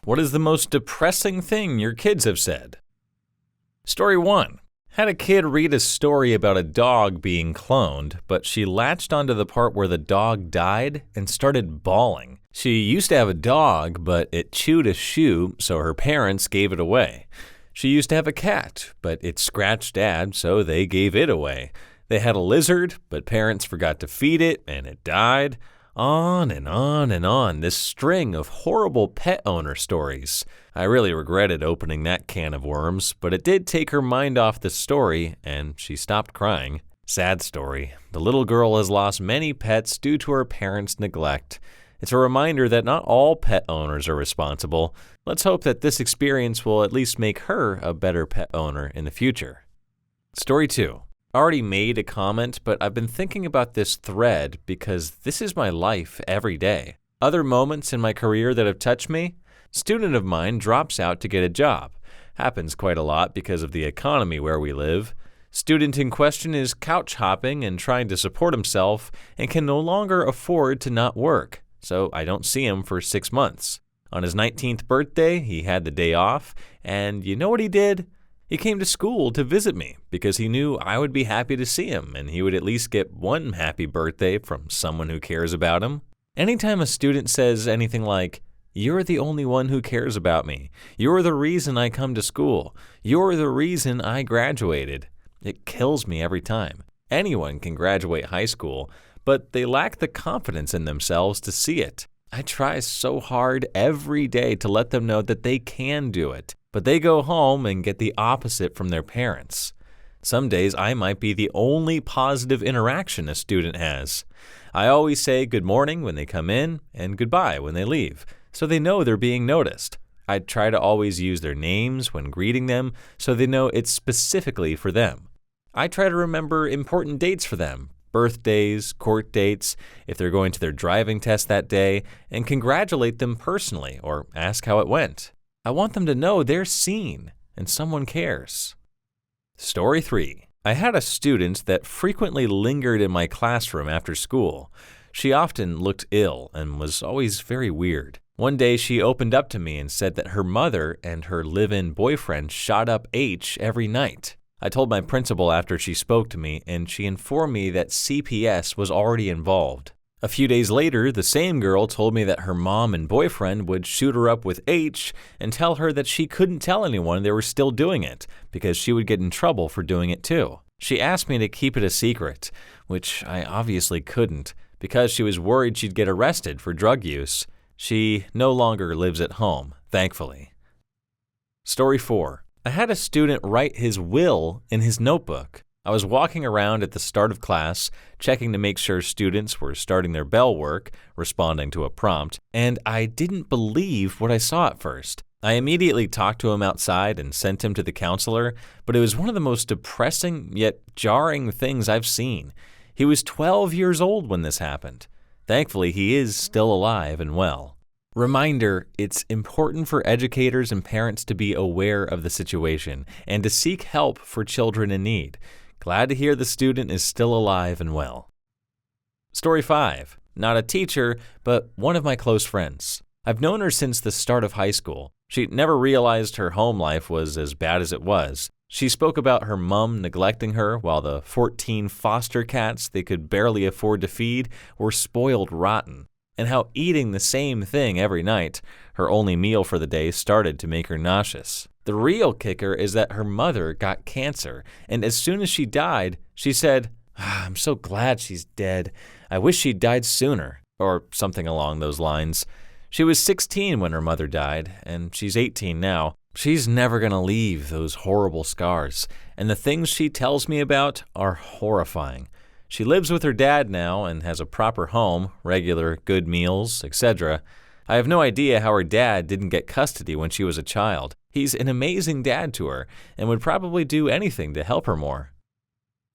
What is the most depressing thing your kids have said? Story 1. Had a kid read a story about a dog being cloned, but she latched onto the part where the dog died and started bawling. She used to have a dog, but it chewed a shoe, so her parents gave it away. She used to have a cat, but it scratched Dad, so they gave it away. They had a lizard, but parents forgot to feed it, and it died. On and on and on, this string of horrible pet owner stories. I really regretted opening that can of worms, but it did take her mind off the story, and she stopped crying. Sad story. The little girl has lost many pets due to her parents' neglect. It's a reminder that not all pet owners are responsible. Let's hope that this experience will at least make her a better pet owner in the future. Story 2. I already made a comment, but I've been thinking about this thread because this is my life every day. Other moments in my career that have touched me? Student of mine drops out to get a job. Happens quite a lot because of the economy where we live. Student in question is couch hopping and trying to support himself and can no longer afford to not work, so I don't see him for 6 months. On his 19th birthday, he had the day off, and you know what he did? He came to school to visit me because he knew I would be happy to see him and he would at least get one happy birthday from someone who cares about him. Anytime a student says anything like, "You're the only one who cares about me. You're the reason I come to school. You're the reason I graduated," it kills me every time. Anyone can graduate high school, but they lack the confidence in themselves to see it. I try so hard every day to let them know that they can do it, but they go home and get the opposite from their parents. Some days I might be the only positive interaction a student has. I always say good morning when they come in and goodbye when they leave, so they know they're being noticed. I try to always use their names when greeting them so they know it's specifically for them. I try to remember important dates for them, birthdays, court dates, if they're going to their driving test that day, and congratulate them personally or ask how it went. I want them to know they're seen and someone cares. Story 3. I had a student that frequently lingered in my classroom after school. She often looked ill and was always very weird. One day she opened up to me and said that her mother and her live-in boyfriend shot up H every night. I told my principal after she spoke to me, and she informed me that CPS was already involved. A few days later, the same girl told me that her mom and boyfriend would shoot her up with H and tell her that she couldn't tell anyone they were still doing it because she would get in trouble for doing it too. She asked me to keep it a secret, which I obviously couldn't because she was worried she'd get arrested for drug use. She no longer lives at home, thankfully. Story 4. I had a student write his will in his notebook. I was walking around at the start of class, checking to make sure students were starting their bell work, responding to a prompt, and I didn't believe what I saw at first. I immediately talked to him outside and sent him to the counselor, but it was one of the most depressing yet jarring things I've seen. He was 12 years old when this happened. Thankfully, he is still alive and well. Reminder, it's important for educators and parents to be aware of the situation and to seek help for children in need. Glad to hear the student is still alive and well. Story 5. Not a teacher, but one of my close friends. I've known her since the start of high school. She never realized her home life was as bad as it was. She spoke about her mom neglecting her while the 14 foster cats they could barely afford to feed were spoiled rotten, and how eating the same thing every night, her only meal for the day, started to make her nauseous. The real kicker is that her mother got cancer, and as soon as she died, she said, "I'm so glad she's dead. I wish she'd died sooner," or something along those lines. She was 16 when her mother died, and she's 18 now. She's never gonna leave those horrible scars, and the things she tells me about are horrifying. She lives with her dad now and has a proper home, regular good meals, etc. I have no idea how her dad didn't get custody when she was a child. He's an amazing dad to her and would probably do anything to help her more.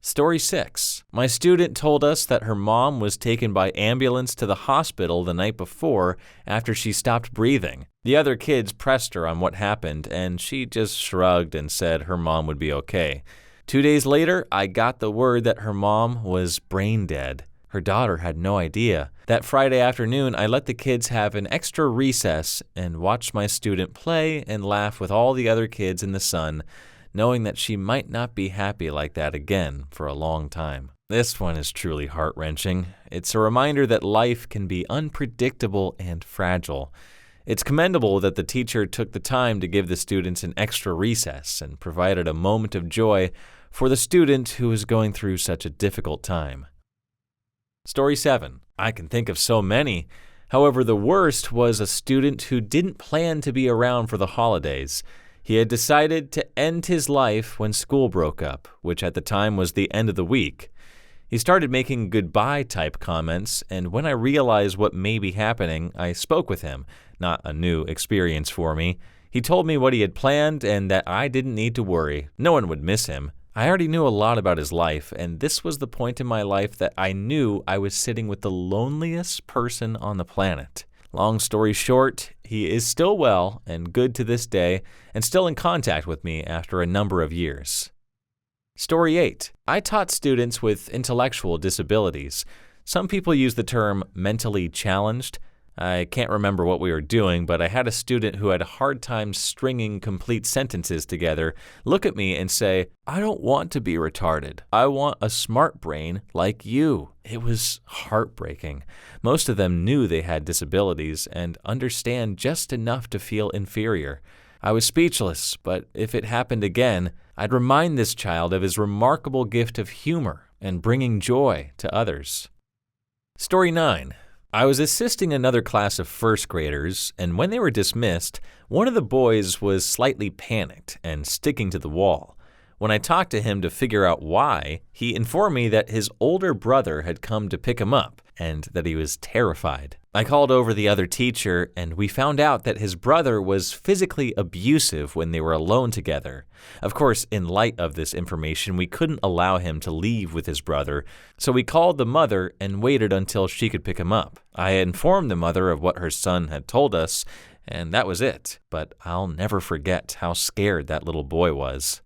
Story 6. My student told us that her mom was taken by ambulance to the hospital the night before after she stopped breathing. The other kids pressed her on what happened, and she just shrugged and said her mom would be okay. 2 days later, I got the word that her mom was brain dead. Her daughter had no idea. That Friday afternoon, I let the kids have an extra recess and watched my student play and laugh with all the other kids in the sun, knowing that she might not be happy like that again for a long time. This one is truly heart-wrenching. It's a reminder that life can be unpredictable and fragile. It's commendable that the teacher took the time to give the students an extra recess and provided a moment of joy for the student who was going through such a difficult time. Story 7. I can think of so many. However, the worst was a student who didn't plan to be around for the holidays. He had decided to end his life when school broke up, which at the time was the end of the week. He started making goodbye-type comments, and when I realized what may be happening, I spoke with him. Not a new experience for me. He told me what he had planned and that I didn't need to worry. No one would miss him. I already knew a lot about his life, and this was the point in my life that I knew I was sitting with the loneliest person on the planet. Long story short, he is still well and good to this day, and still in contact with me after a number of years. Story 8. I taught students with intellectual disabilities. Some people use the term mentally challenged. I can't remember what we were doing, but I had a student who had a hard time stringing complete sentences together look at me and say, "I don't want to be retarded. I want a smart brain like you." It was heartbreaking. Most of them knew they had disabilities and understand just enough to feel inferior. I was speechless, but if it happened again, I'd remind this child of his remarkable gift of humor and bringing joy to others. Story 9. I was assisting another class of first graders, and when they were dismissed, one of the boys was slightly panicked and sticking to the wall. When I talked to him to figure out why, he informed me that his older brother had come to pick him up and that he was terrified. I called over the other teacher, and we found out that his brother was physically abusive when they were alone together. Of course, in light of this information, we couldn't allow him to leave with his brother, so we called the mother and waited until she could pick him up. I informed the mother of what her son had told us, and that was it, but I'll never forget how scared that little boy was.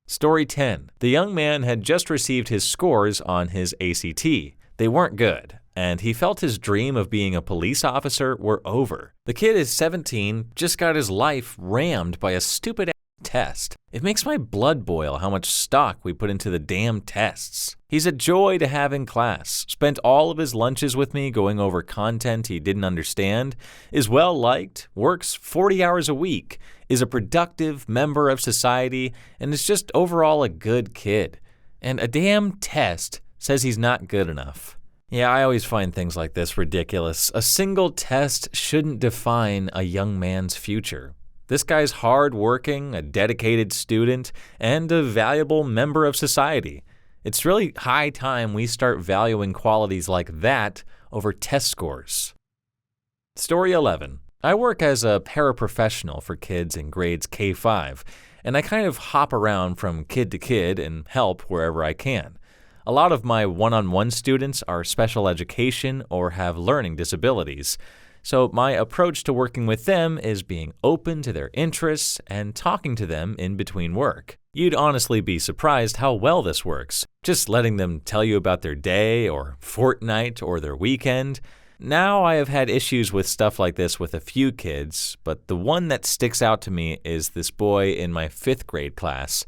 Story 10. The young man had just received his scores on his ACT. They weren't good, and he felt his dream of being a police officer were over. The kid is 17, just got his life rammed by a stupid test. It makes my blood boil how much stock we put into the damn tests. He's a joy to have in class, spent all of his lunches with me going over content he didn't understand, is well liked, works 40 hours a week, is a productive member of society, and is just overall a good kid. And a damn test says he's not good enough. Yeah, I always find things like this ridiculous. A single test shouldn't define a young man's future. This guy's hard-working, a dedicated student, and a valuable member of society. It's really high time we start valuing qualities like that over test scores. Story 11. I work as a paraprofessional for kids in grades K-5, and I kind of hop around from kid to kid and help wherever I can. A lot of my one-on-one students are special education or have learning disabilities. So my approach to working with them is being open to their interests and talking to them in between work. You'd honestly be surprised how well this works, just letting them tell you about their day or fortnight or their weekend. Now I have had issues with stuff like this with a few kids, but the one that sticks out to me is this boy in my 5th grade class.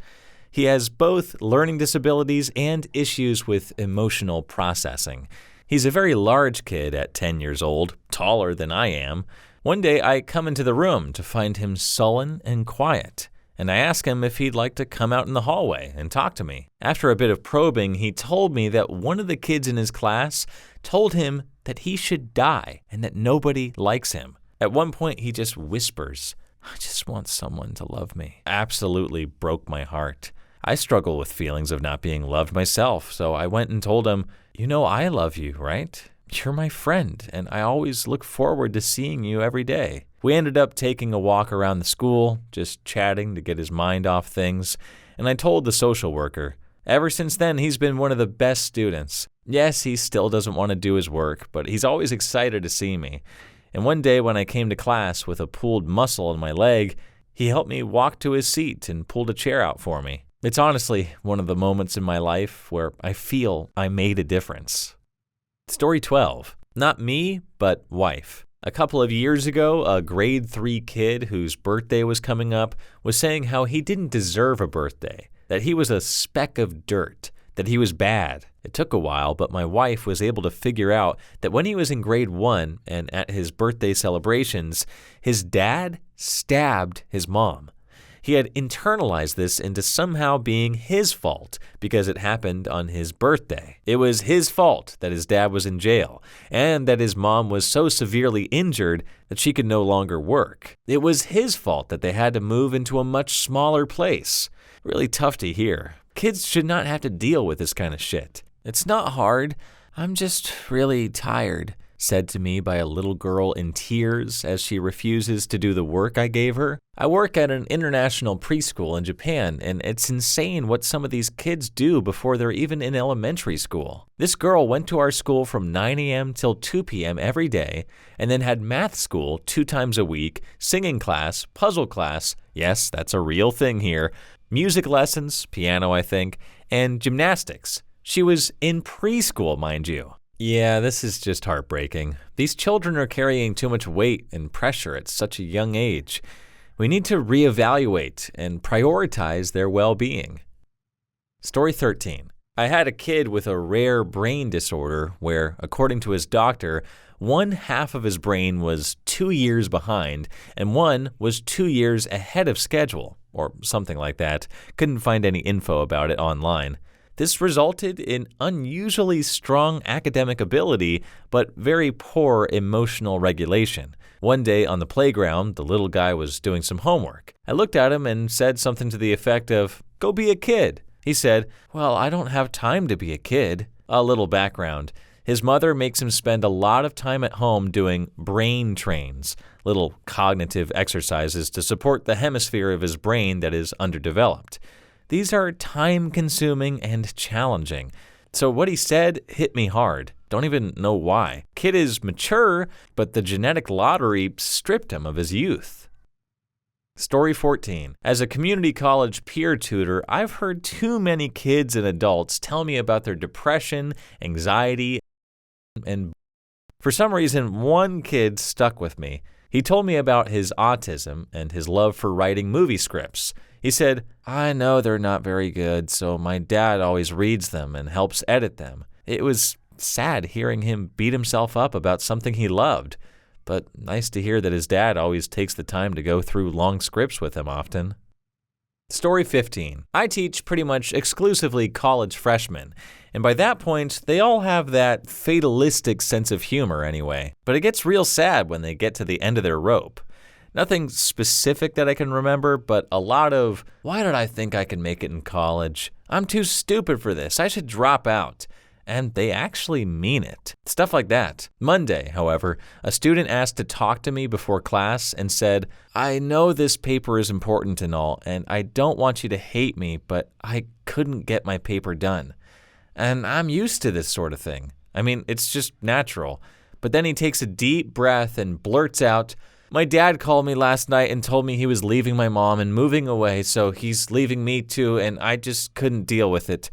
He has both learning disabilities and issues with emotional processing. He's a very large kid at 10 years old, taller than I am. One day I come into the room to find him sullen and quiet, and I ask him if he'd like to come out in the hallway and talk to me. After a bit of probing, he told me that one of the kids in his class told him that he should die and that nobody likes him. At one point, he just whispers, "I just want someone to love me." Absolutely broke my heart. I struggle with feelings of not being loved myself, so I went and told him, "You know I love you, right? You're my friend, and I always look forward to seeing you every day." We ended up taking a walk around the school, just chatting to get his mind off things, and I told the social worker. Ever since then, he's been one of the best students. Yes, he still doesn't want to do his work, but he's always excited to see me. And one day when I came to class with a pulled muscle in my leg, he helped me walk to his seat and pulled a chair out for me. It's honestly one of the moments in my life where I feel I made a difference. Story 12. Not me, but wife. A couple of years ago, a grade 3 kid whose birthday was coming up was saying how he didn't deserve a birthday, that he was a speck of dirt, that he was bad. It took a while, but my wife was able to figure out that when he was in grade 1 and at his birthday celebrations, his dad stabbed his mom. He had internalized this into somehow being his fault because it happened on his birthday. It was his fault that his dad was in jail and that his mom was so severely injured that she could no longer work. It was his fault that they had to move into a much smaller place. Really tough to hear. Kids should not have to deal with this kind of shit. It's not hard. I'm just really tired, said to me by a little girl in tears as she refuses to do the work I gave her. I work at an international preschool in Japan, and it's insane what some of these kids do before they're even in elementary school. This girl went to our school from 9 a.m. till 2 p.m. every day, and then had math school 2 times a week, singing class, puzzle class, yes, that's a real thing here, music lessons, piano I think, and gymnastics. She was in preschool, mind you. Yeah, this is just heartbreaking. These children are carrying too much weight and pressure at such a young age. We need to reevaluate and prioritize their well-being. Story 13. I had a kid with a rare brain disorder where, according to his doctor, 1/2 of his brain was 2 years behind and one was 2 years ahead of schedule, or something like that. Couldn't find any info about it online. This resulted in unusually strong academic ability, but very poor emotional regulation. One day on the playground, the little guy was doing some homework. I looked at him and said something to the effect of, "Go be a kid." He said, "Well, I don't have time to be a kid." A little background. His mother makes him spend a lot of time at home doing brain trains, little cognitive exercises to support the hemisphere of his brain that is underdeveloped. These are time-consuming and challenging. So what he said hit me hard. Don't even know why. Kid is mature, but the genetic lottery stripped him of his youth. Story 14. As a community college peer tutor, I've heard too many kids and adults tell me about their depression, anxiety, and for some reason, one kid stuck with me. He told me about his autism and his love for writing movie scripts. He said, "I know they're not very good, so my dad always reads them and helps edit them." It was sad hearing him beat himself up about something he loved, but nice to hear that his dad always takes the time to go through long scripts with him often. Story 15. I teach pretty much exclusively college freshmen, and by that point, they all have that fatalistic sense of humor anyway. But it gets real sad when they get to the end of their rope. Nothing specific that I can remember, but a lot of, "Why did I think I could make it in college? I'm too stupid for this. I should drop out." And they actually mean it. Stuff like that. Monday, however, a student asked to talk to me before class and said, "I know this paper is important and all, and I don't want you to hate me, but I couldn't get my paper done." And I'm used to this sort of thing. I mean, it's just natural. But then he takes a deep breath and blurts out, "My dad called me last night and told me he was leaving my mom and moving away, so he's leaving me too, and I just couldn't deal with it.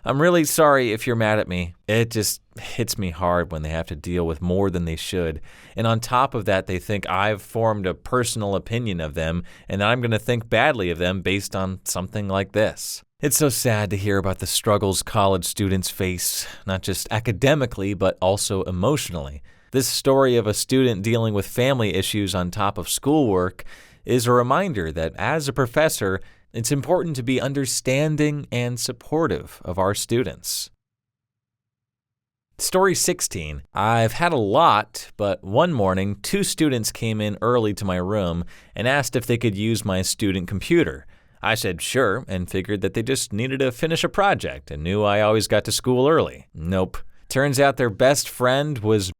I'm really sorry if you're mad at me." It just hits me hard when they have to deal with more than they should. And on top of that, they think I've formed a personal opinion of them and that I'm going to think badly of them based on something like this. It's so sad to hear about the struggles college students face, not just academically, but also emotionally. This story of a student dealing with family issues on top of schoolwork is a reminder that as a professor, it's important to be understanding and supportive of our students. Story 16. I've had a lot, but one morning, 2 students came in early to my room and asked if they could use my student computer. I said sure and figured that they just needed to finish a project and knew I always got to school early. Nope. Turns out their best friend was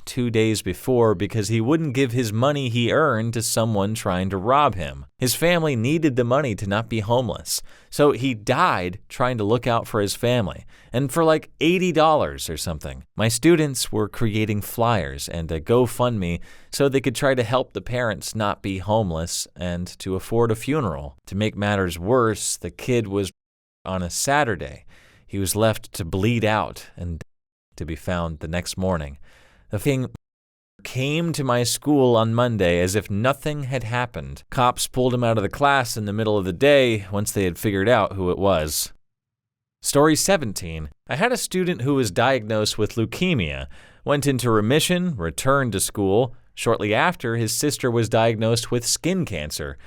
2 days before because he wouldn't give his money he earned to someone trying to rob him. His family needed the money to not be homeless, so he died trying to look out for his family, and for like $80 or something. My students were creating flyers and a GoFundMe so they could try to help the parents not be homeless and to afford a funeral. To make matters worse, the kid was on a Saturday. He was left to bleed out and to be found the next morning. The thing came to my school on Monday as if nothing had happened. Cops pulled him out of the class in the middle of the day once they had figured out who it was. Story 17. I had a student who was diagnosed with leukemia, went into remission, returned to school. Shortly after, his sister was diagnosed with skin cancer.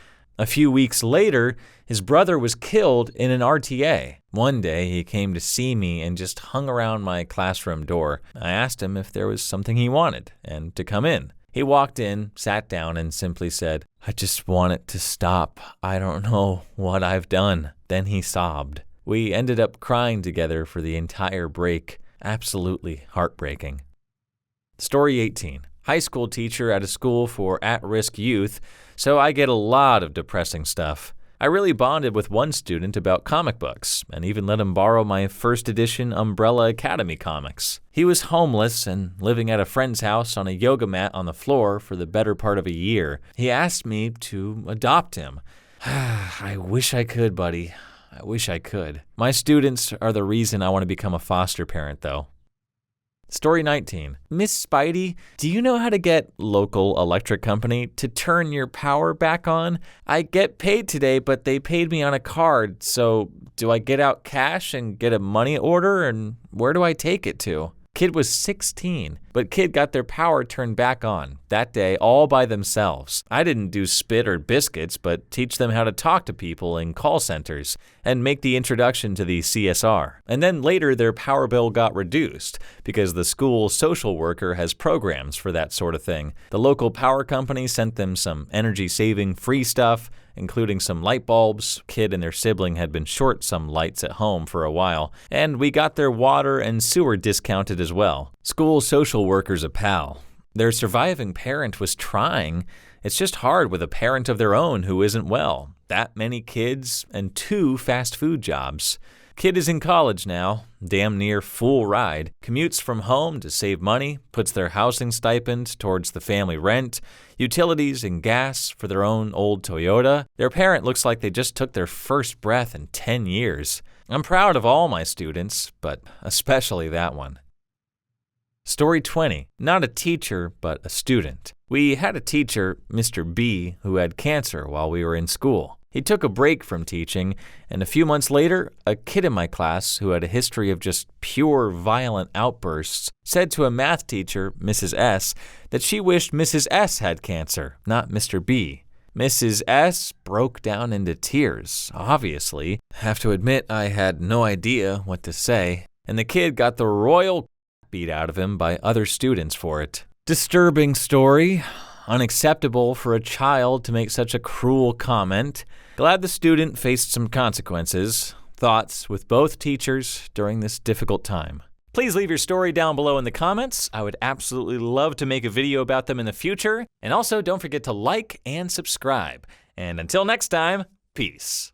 A few weeks later, his brother was killed in an RTA. One day, he came to see me and just hung around my classroom door. I asked him if there was something he wanted and to come in. He walked in, sat down, and simply said, "I just want it to stop. I don't know what I've done." Then he sobbed. We ended up crying together for the entire break. Absolutely heartbreaking. Story 18. High school teacher at a school for at-risk youth, so I get a lot of depressing stuff. I really bonded with one student about comic books and even let him borrow my first edition Umbrella Academy comics. He was homeless and living at a friend's house on a yoga mat on the floor for the better part of a year. He asked me to adopt him. I wish I could, buddy. I wish I could. My students are the reason I want to become a foster parent, though. Story 19. Miss Spidey, do you know how to get local electric company to turn your power back on? I get paid today, but they paid me on a card, so do I get out cash and get a money order, and where do I take it to? Kid was 16, but kid got their power turned back on that day all by themselves. I didn't do spit or biscuits, but teach them how to talk to people in call centers and make the introduction to the CSR. And then later their power bill got reduced because the school social worker has programs for that sort of thing. The local power company sent them some energy-saving free stuff, including some light bulbs. Kid and their sibling had been short some lights at home for a while, and we got their water and sewer discounted as well. School social worker's a pal. Their surviving parent was trying. It's just hard with a parent of their own who isn't well. That many kids and 2 fast food jobs. Kid is in college now, damn near full ride, commutes from home to save money, puts their housing stipend towards the family rent, utilities and gas for their own old Toyota. Their parent looks like they just took their first breath in 10 years. I'm proud of all my students, but especially that one. Story 20. Not a teacher, but a student. We had a teacher, Mr. B, who had cancer while we were in school. He took a break from teaching, and a few months later, a kid in my class who had a history of just pure violent outbursts said to a math teacher, Mrs. S, that she wished Mrs. S had cancer, not Mr. B. Mrs. S broke down into tears, obviously. Have to admit I had no idea what to say, and the kid got the royal beat out of him by other students for it. Disturbing story. Unacceptable for a child to make such a cruel comment. Glad the student faced some consequences. Thoughts with both teachers during this difficult time. Please leave your story down below in the comments. I would absolutely love to make a video about them in the future. And also don't forget to like and subscribe. And until next time, peace.